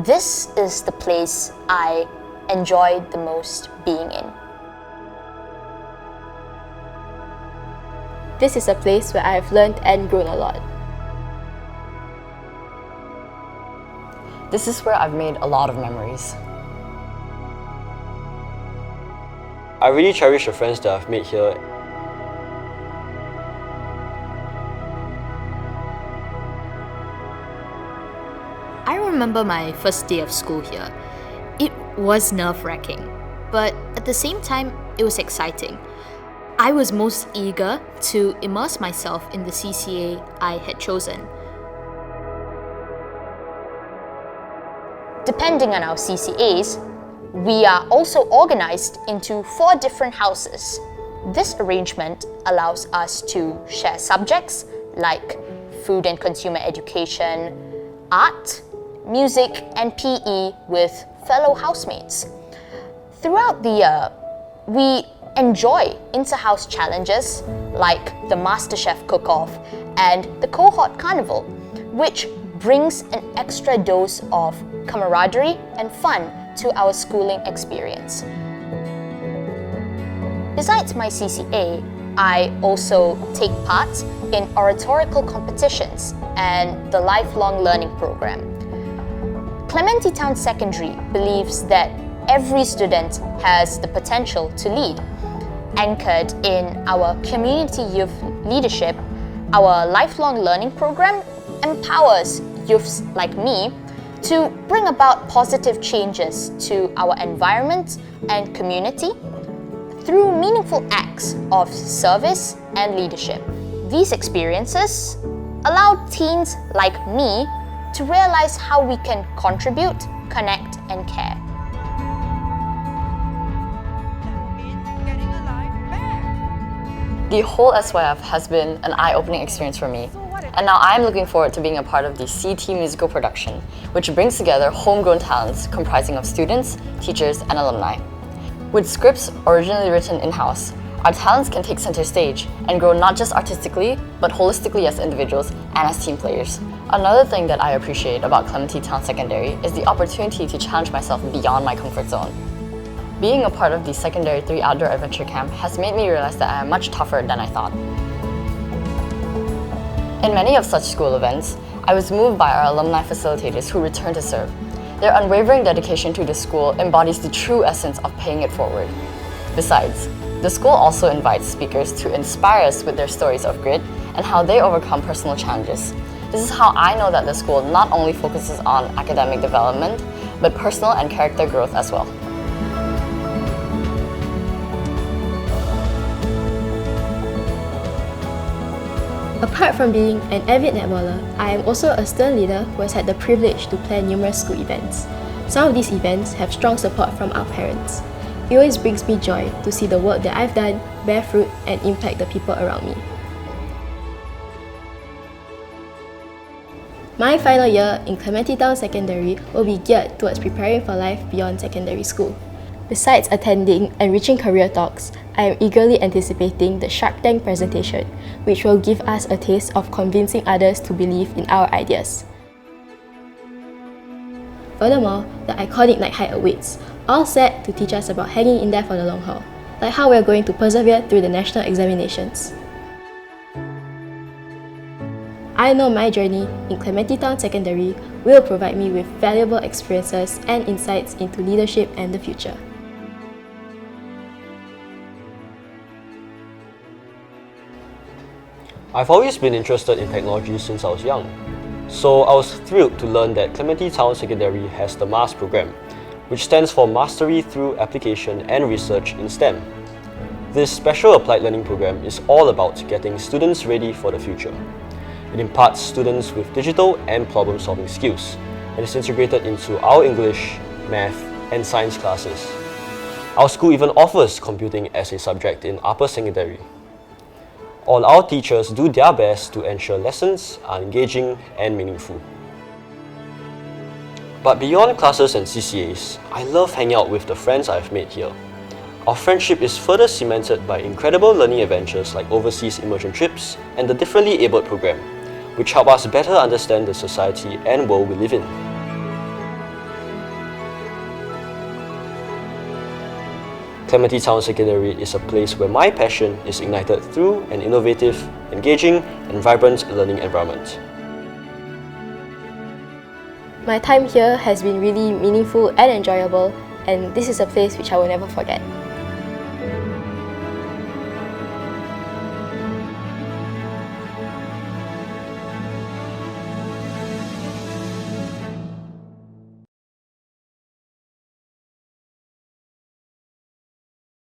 This is the place I enjoyed the most being in. This is a place where I've learned and grown a lot. This is where I've made a lot of memories. I really cherish the friends that I've made here. I remember my first day of school here. It was nerve-wracking, but at the same time, it was exciting. I was most eager to immerse myself in the CCA I had chosen. Depending on our CCAs, we are also organized into 4 different houses. This arrangement allows us to share subjects like food and consumer education, art, music, and PE with fellow housemates. Throughout the year, we enjoy inter-house challenges like the MasterChef Cook-Off and the Cohort Carnival, which brings an extra dose of camaraderie and fun to our schooling experience. Besides my CCA, I also take part in oratorical competitions and the lifelong learning program. Clementi Town Secondary believes that every student has the potential to lead. Anchored in our community youth leadership, our lifelong learning program empowers youths like me to bring about positive changes to our environment and community through meaningful acts of service and leadership. These experiences allow teens like me to realize how we can contribute, connect, and care. The whole SYF has been an eye-opening experience for me, and now I'm looking forward to being a part of the CT musical production, which brings together homegrown talents comprising of students, teachers, and alumni. With scripts originally written in-house, our talents can take center stage and grow not just artistically, but holistically as individuals and as team players. Another thing that I appreciate about Clementi Town Secondary is the opportunity to challenge myself beyond my comfort zone. Being a part of the Secondary 3 Outdoor Adventure Camp has made me realize that I am much tougher than I thought. In many of such school events, I was moved by our alumni facilitators who return to serve. Their unwavering dedication to the school embodies the true essence of paying it forward. Besides, the school also invites speakers to inspire us with their stories of grit and how they overcome personal challenges. This is how I know that the school not only focuses on academic development, but personal and character growth as well. Apart from being an avid netballer, I am also a stern leader who has had the privilege to plan numerous school events. Some of these events have strong support from our parents. It always brings me joy to see the work that I've done bear fruit and impact the people around me. My final year in Clementi Town Secondary will be geared towards preparing for life beyond secondary school. Besides attending and reaching career talks, I am eagerly anticipating the Shark Tank presentation, which will give us a taste of convincing others to believe in our ideas. Furthermore, the iconic night hike awaits, all set to teach us about hanging in there for the long haul, like how we are going to persevere through the national examinations. I know my journey in Clementi Town Secondary will provide me with valuable experiences and insights into leadership and the future. I've always been interested in technology since I was young, so I was thrilled to learn that Clementi Town Secondary has the MAS program, which stands for Mastery Through Application and Research in STEM. This special applied learning program is all about getting students ready for the future. It imparts students with digital and problem-solving skills, and is integrated into our English, Math, and Science classes. Our school even offers computing as a subject in upper secondary. All our teachers do their best to ensure lessons are engaging and meaningful. But beyond classes and CCAs, I love hanging out with the friends I've made here. Our friendship is further cemented by incredible learning adventures like overseas immersion trips and the Differently Abled program, which help us better understand the society and world we live in. Clementi Town Secondary is a place where my passion is ignited through an innovative, engaging, and vibrant learning environment. My time here has been really meaningful and enjoyable, and this is a place which I will never forget.